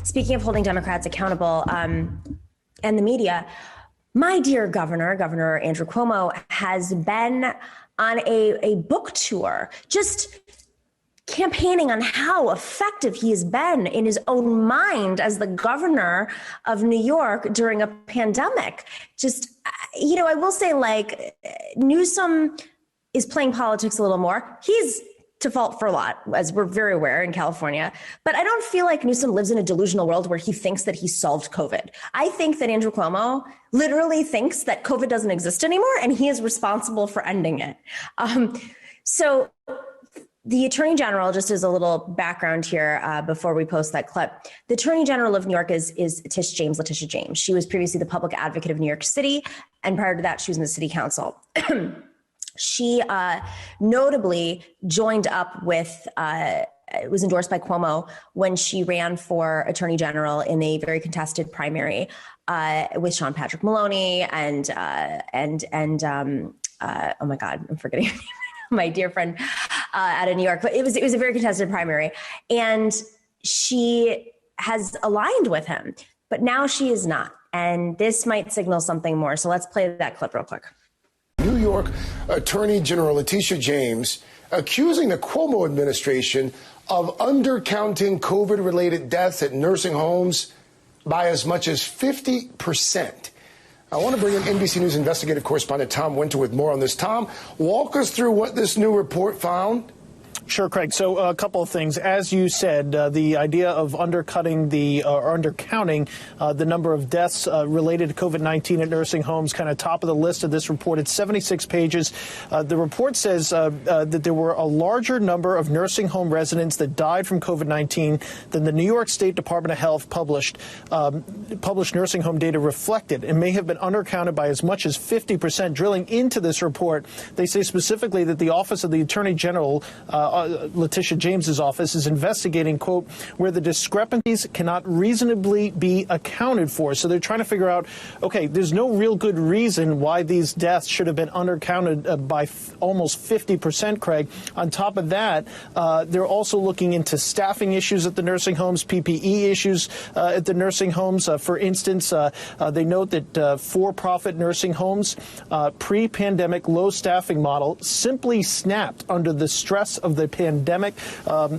Speaking of holding Democrats accountable and the media, my dear Governor Andrew Cuomo, has been on a book tour, just campaigning on how effective he has been in his own mind as the governor of New York during a pandemic. Just, I will say, like, Newsom is playing politics a little more. He's to fault for a lot, as we're very aware in California. But I don't feel like Newsom lives in a delusional world where he thinks that he solved COVID. I think that Andrew Cuomo literally thinks that COVID doesn't exist anymore, and he is responsible for ending it. So the Attorney General, just as a little background here before we post that clip, the Attorney General of New York is Letitia James. She was previously the public advocate of New York City, and prior to that, she was in the city council. She notably joined up with, it was endorsed by Cuomo when she ran for Attorney General in a very contested primary with Sean Patrick Maloney and oh my God, I'm forgetting her name. My dear friend out of New York, but it was a very contested primary, and she has aligned with him, but now she is not, and this might signal something more. So let's play that clip real quick. New York Attorney General Letitia James accusing the Cuomo administration of undercounting COVID-related deaths at nursing homes by as much as 50%. I want to bring in NBC News investigative correspondent Tom Winter with more on this. Tom, walk us through what this new report found. Sure, Craig. So a couple of things. As you said, the idea of undercounting the number of deaths related to COVID-19 at nursing homes, kind of top of the list of this report. It's 76 pages. The report says that there were a larger number of nursing home residents that died from COVID-19 than the New York State Department of Health published nursing home data reflected, and may have been undercounted by as much as 50%. Drilling into this report, they say specifically that the Office of the Attorney General, Letitia James's office, is investigating, quote, where the discrepancies cannot reasonably be accounted for. So they're trying to figure out, okay, there's no real good reason why these deaths should have been undercounted by almost 50%, Craig. On top of that, they're also looking into staffing issues at the nursing homes, PPE issues at the nursing homes. For instance, they note that for-profit nursing homes, pre-pandemic low staffing model simply snapped under the stress of the pandemic.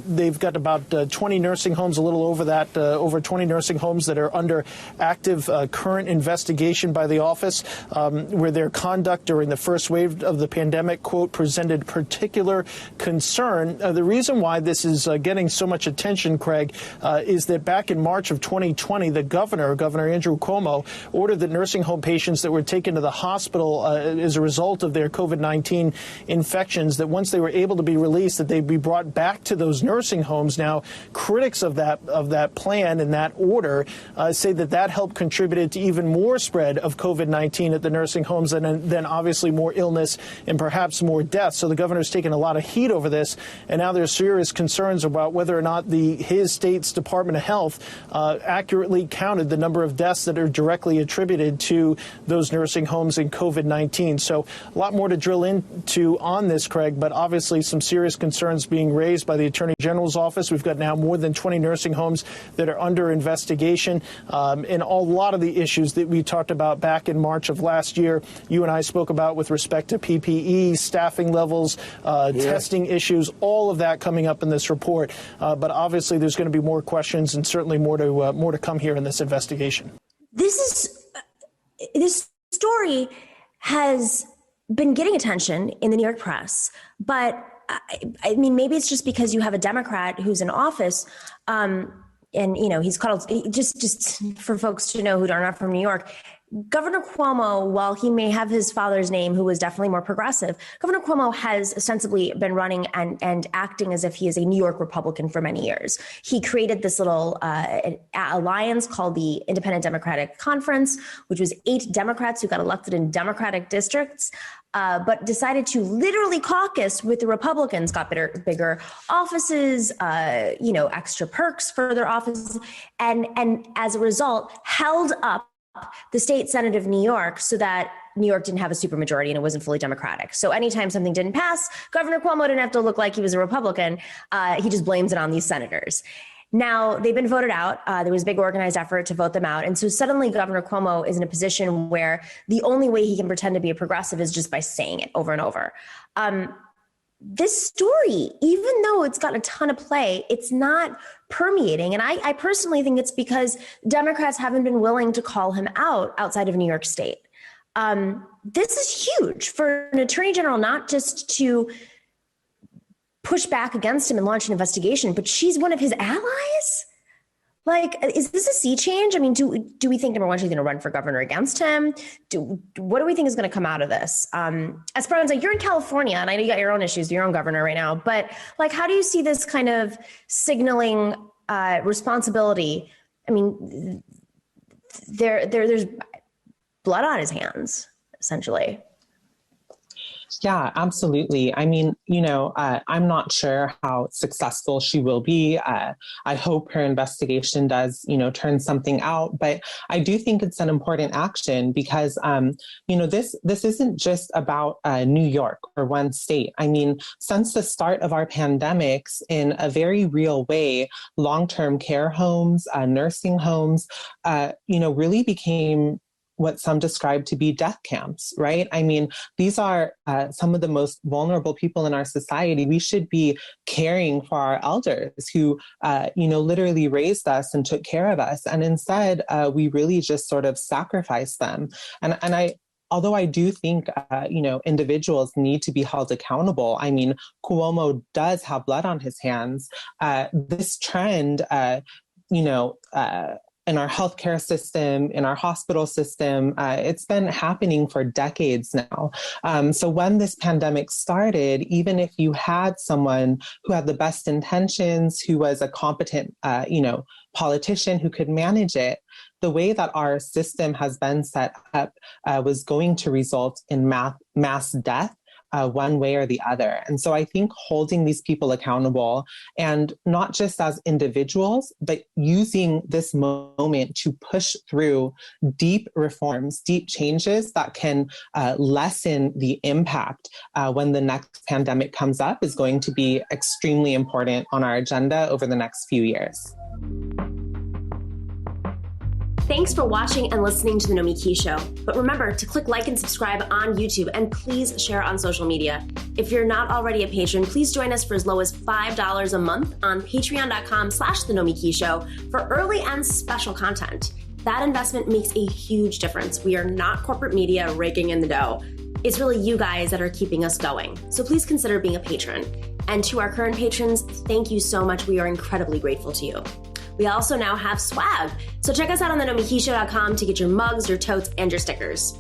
They've got about 20 nursing homes, a little over that, over 20 nursing homes that are under active current investigation by the office, where their conduct during the first wave of the pandemic, quote, presented particular concern. The reason why this is getting so much attention, Craig, is that back in March of 2020, the Governor Andrew Cuomo, ordered that nursing home patients that were taken to the hospital as a result of their COVID-19 infections, that once they were able to be released, that they'd be brought back to those nursing homes. Now, critics of that plan and that order say that helped contributed to even more spread of COVID-19 at the nursing homes, and then obviously more illness and perhaps more deaths. So the governor's taken a lot of heat over this, and now there's serious concerns about whether or not his state's Department of Health accurately counted the number of deaths that are directly attributed to those nursing homes in COVID-19. So a lot more to drill into on this, Craig, but obviously some serious concerns being raised by the Attorney General's office. We've got now more than 20 nursing homes that are under investigation, and a lot of the issues that we talked about back in March of last year, you and I spoke about with respect to PPE, staffing levels, testing issues, all of that coming up in this report. But obviously there's going to be more questions and certainly more to come here in this investigation. This story has been getting attention in the New York press, but I mean, maybe it's just because you have a Democrat who's in office, and he's called, just for folks to know who are not from New York, Governor Cuomo, while he may have his father's name, who was definitely more progressive, Governor Cuomo has ostensibly been running and acting as if he is a New York Republican for many years. He created this little alliance called the Independent Democratic Conference, which was 8 Democrats who got elected in Democratic districts, but decided to literally caucus with the Republicans, got bigger offices, extra perks for their offices, and as a result, held up the state Senate of New York so that New York didn't have a supermajority and it wasn't fully Democratic. So anytime something didn't pass, Governor Cuomo didn't have to look like he was a Republican. He just blames it on these senators. Now they've been voted out. There was a big organized effort to vote them out. And so suddenly Governor Cuomo is in a position where the only way he can pretend to be a progressive is just by saying it over and over. This story, even though it's got a ton of play, it's not permeating. And I personally think it's because Democrats haven't been willing to call him out outside of New York State. This is huge for an attorney general, not just to push back against him and launch an investigation, but she's one of his allies. Like, is this a sea change? I mean, do we think, number one, she's going to run for governor against him? What do we think is going to come out of this? Esperanza, you're in California, and I know you got your own issues, your own governor right now, but like, how do you see this kind of signaling responsibility? I mean, there's blood on his hands, essentially. Yeah, absolutely. I mean, I'm not sure how successful she will be. I hope her investigation does, turn something out. But I do think it's an important action because, this isn't just about New York or one state. I mean, since the start of our pandemics, in a very real way, long-term care homes, nursing homes, really became what some describe to be death camps, right? I mean, these are some of the most vulnerable people in our society. We should be caring for our elders who, literally raised us and took care of us. And instead, we really just sort of sacrifice them. Although I do think, individuals need to be held accountable. I mean, Cuomo does have blood on his hands. This trend, in our healthcare system, in our hospital system, it's been happening for decades now. So when this pandemic started, even if you had someone who had the best intentions, who was a competent, politician who could manage it, the way that our system has been set up was going to result in mass death. One way or the other. And so I think holding these people accountable, and not just as individuals, but using this moment to push through deep reforms, deep changes that can lessen the impact when the next pandemic comes up, is going to be extremely important on our agenda over the next few years. Thanks for watching and listening to The Nomiki Show. But remember to click like and subscribe on YouTube, and please share on social media. If you're not already a patron, please join us for as low as $5 a month on patreon.com/The Nomiki Show for early and special content. That investment makes a huge difference. We are not corporate media raking in the dough. It's really you guys that are keeping us going. So please consider being a patron. And to our current patrons, thank you so much. We are incredibly grateful to you. We also now have swag. So check us out on thenomikishow.com to get your mugs, your totes, and your stickers.